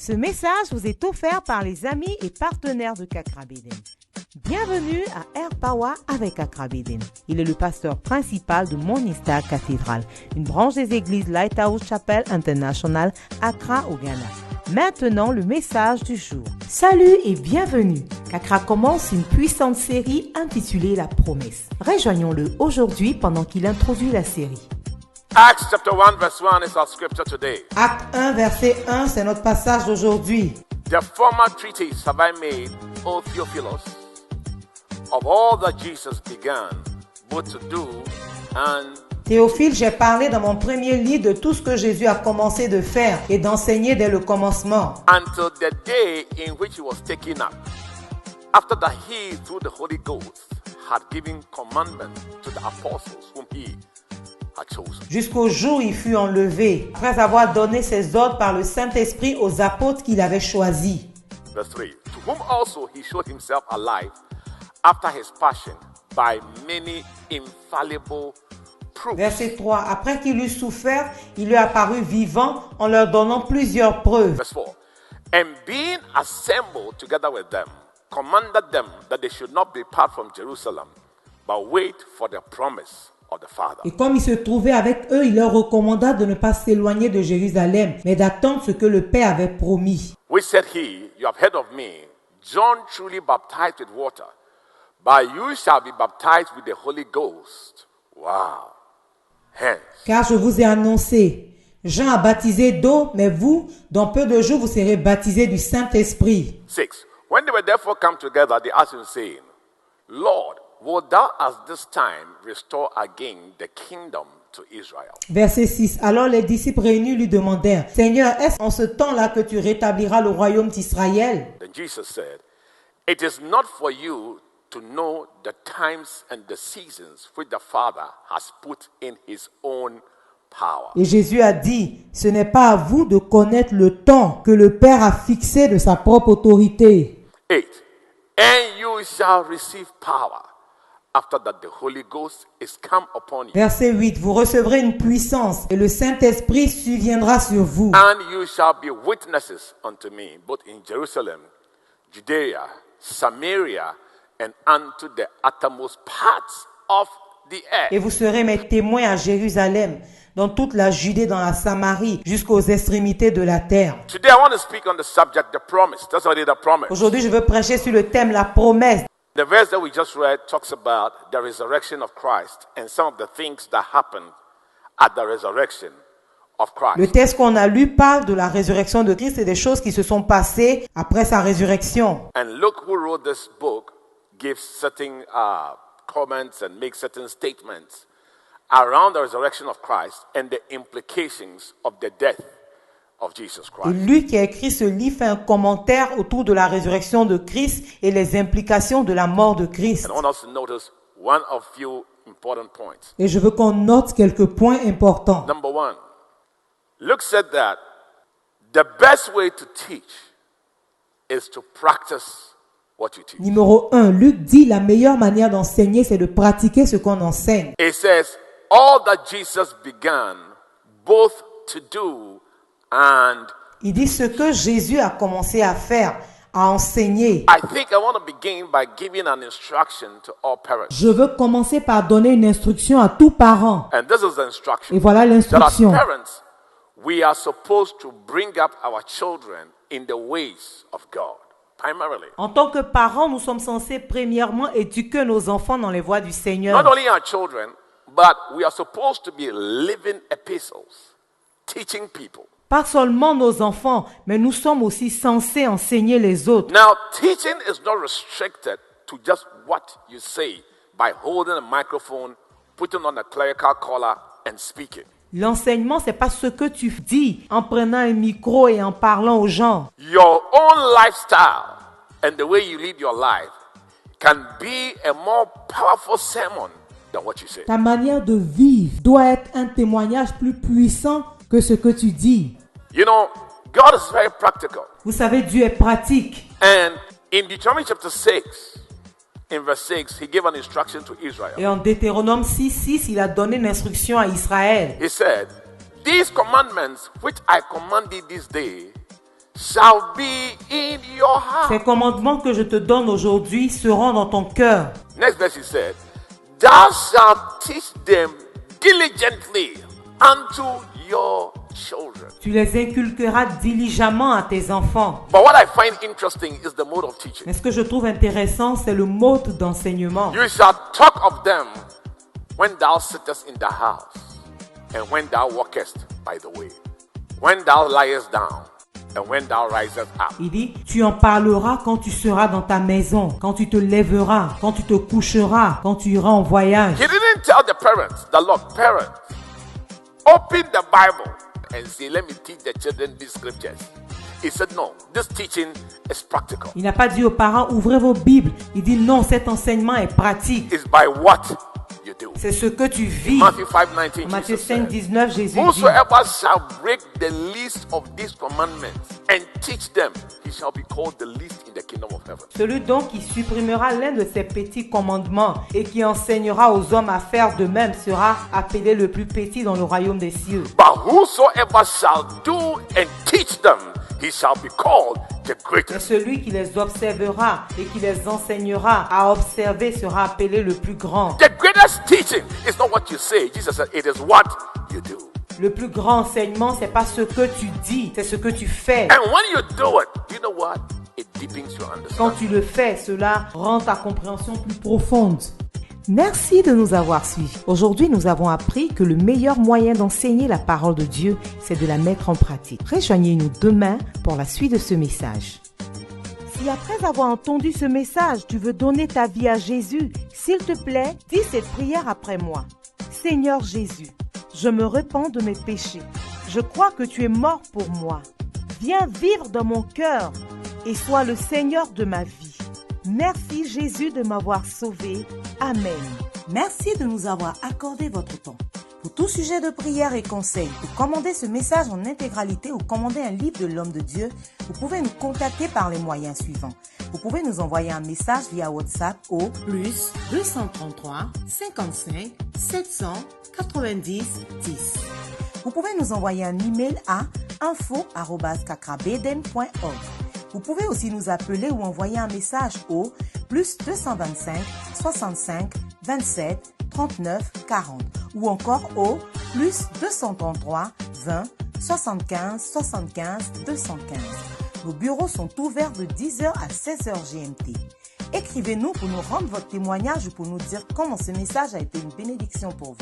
Ce message vous est offert par les amis et partenaires de Kakrabeden. Bienvenue à Air Power avec Kakrabeden. Il est le pasteur principal de Morning Star Cathedral, une branche des églises Lighthouse Chapel International, Accra au Ghana. Maintenant, le message du jour. Salut et bienvenue. Kakra commence une puissante série intitulée La Promesse. Rejoignons-le aujourd'hui pendant qu'il introduit la série. Acts chapter 1 verse 1 is our scripture today. Acte 1, verset 1, c'est notre passage d'aujourd'hui. The former treatise have I made, O Theophilus, of all that Jesus began, both to do and Théophile, j'ai parlé dans mon premier livre de tout ce que Jésus a commencé de faire et d'enseigner dès le commencement. until the day in which he was taken up, after that he, through the Holy Ghost, had given commandment to the apostles whom he had chosen. Jusqu'au jour où il fut enlevé, après avoir donné ses ordres par le Saint-Esprit aux apôtres qu'il avait choisis. Verse 3. To whom also he showed himself alive after his passion by many infallible proofs. Verset 3. Après qu'il eut souffert, il lui apparut vivant en leur donnant plusieurs preuves. Verse 4. And being assembled together with them, commanded them that they should not depart from Jerusalem, but wait for the promise of the Father. Et comme il se trouvait avec eux, il leur recommanda de ne pas s'éloigner de Jérusalem, mais d'attendre ce que le Père avait promis. Which said he, you have heard of me, John truly baptized with water, but you shall be baptized with the Holy Ghost. Wow. Hence, Car je vous ai annoncé, Jean a baptisé d'eau, mais vous, dans peu de jours, vous serez baptisés du Saint-Esprit. 6. When they were therefore come together, they asked him, saying, Lord, wilt thou at this time restore again the kingdom to Israel? Verset 6. Alors les disciples réunis lui demandèrent, Seigneur, est-ce en ce temps-là que tu rétabliras le royaume d'Israël? Then Jesus said, It is not for you to know the times and the seasons which the Father has put in his own power. Et Jésus a dit, ce n'est pas à vous de connaître le temps que le Père a fixé de sa propre autorité. 8. And you shall receive power after that the Holy Ghost is come upon you. Verset 8. Vous recevrez une puissance et le Saint-Esprit surviendra sur vous. And you shall be witnesses unto me, both in Jerusalem, Judea, Samaria, and unto the uttermost parts of the Et earth. vous serez mes témoins à Jérusalem, dans toute la Judée, dans la Samarie, jusqu'aux extrémités de la terre. Today I want to speak on the subject, the promise. That's already the promise. Aujourd'hui, je veux prêcher sur le thème la promesse. The verse that we just read talks about the resurrection of Christ and some of the things that happened at the resurrection of Le Christ. texte qu'on a lu parle de la résurrection de Christ et des choses qui se sont passées après sa résurrection. And Luke, who wrote this book, gives certain comments and makes certain statements around the resurrection of Christ and the implications of the death of Jesus Et Christ. lui qui a écrit ce livre fait un commentaire autour de la résurrection de Christ et les implications de la mort de Christ. And I want us to notice one of few important points. Et je veux qu'on note quelques points importants. Number one, Luke said that the best way to teach is to practice what you teach. Numéro 1, Luc dit la meilleure manière d'enseigner, c'est de pratiquer ce qu'on enseigne. It says, all that Jesus began both to do and Il dit ce que Jésus a commencé à faire, à enseigner. I think I want to begin by giving an instruction to all parents. Je veux commencer par donner une instruction à tous parents. And this is the instruction. Et voilà That as l'instruction. parents, we are supposed to bring up our children in the ways of God, primarily. En tant que parents, nous sommes censés premièrement éduquer nos enfants dans les voies du Not Seigneur. only our children, but we are supposed to be living epistles, teaching people. Pas seulement nos enfants, mais nous sommes aussi censés enseigner les autres. Now, teaching is not restricted to just what you say by holding a microphone, putting on a clerical collar, and speaking. L'enseignement, c'est pas ce que tu dis en prenant un micro et en parlant aux gens. Your own lifestyle and the way you lead your life can be a more powerful sermon than what you say. Ta manière de vivre doit être un témoignage plus puissant que ce que tu dis. You know, God is very practical. Vous savez, Dieu est pratique. And in Deuteronomy chapter 6, in verse 6, he gave an instruction to Israel. Et en Deutéronome 6:6, il a donné une instruction à Israël. He said, These commandments which I command thee this day shall be in your heart. Ces commandements que je te donne aujourd'hui seront dans ton cœur. Next verse, he said, thou shalt teach them diligently unto your children. Tu les inculqueras diligemment à tes enfants. But what I find interesting is the mode of teaching. Mais ce que je trouve intéressant, c'est le mode d'enseignement. You shall talk of them when thou sittest in the house, and when thou walkest by the way, when thou liest down, and when thou risest up. Il dit, tu en parleras quand tu seras dans ta maison, quand tu te lèveras, quand tu te coucheras, quand tu iras en voyage. He didn't tell the parents, the Lord, parents, open the Bible and say, let me teach the children these scriptures. He said, no, this teaching is practical. Il n'a pas dit aux parents, ouvrez vos Bibles. Il dit, non, cet enseignement est pratique. It's by what you do. C'est ce que tu vis. Matthew 5:19, Matthieu Jesus 5, said, 19, Jésus dit, whosoever shall break the least of these commandments and teach them, he shall be called the least in the kingdom of heaven. celui donc qui supprimera l'un de ces petits commandements et qui enseignera aux hommes à faire de même sera appelé le plus petit dans le royaume des cieux. But whosoever shall do and teach them, he shall be called the Et greatest. celui qui les observera et qui les enseignera à observer sera appelé le plus grand. The greatest teaching is not what you say. Jesus said, it is what you do. Le plus grand enseignement, c'est pas ce que tu dis, c'est ce que tu fais. And when you do it, you know what? It deepens your Quand understanding. tu le fais, cela rend ta compréhension plus profonde. Merci de nous avoir suivis. Aujourd'hui, nous avons appris que le meilleur moyen d'enseigner la parole de Dieu, c'est de la mettre en pratique. Rejoignez-nous demain pour la suite de ce message. Si après avoir entendu ce message, tu veux donner ta vie à Jésus, s'il te plaît, dis cette prière après moi. Seigneur Jésus, je me repens de mes péchés. Je crois que tu es mort pour moi. Viens vivre dans mon cœur et sois le Seigneur de ma vie. Merci Jésus de m'avoir sauvé. Amen. Merci de nous avoir accordé votre temps. Pour tout sujet de prière et conseil, pour commander ce message en intégralité ou commander un livre de l'homme de Dieu, vous pouvez nous contacter par les moyens suivants. Vous pouvez nous envoyer un message via WhatsApp au plus 233 55 790 10. Vous pouvez nous envoyer un email à info@kakrabeden.org. Vous pouvez aussi nous appeler ou envoyer un message au plus 225 65 27 39 40 ou encore au plus 233 20 75 75 215. Nos bureaux sont ouverts de 10h à 16h GMT. Écrivez-nous pour nous rendre votre témoignage ou pour nous dire comment ce message a été une bénédiction pour vous.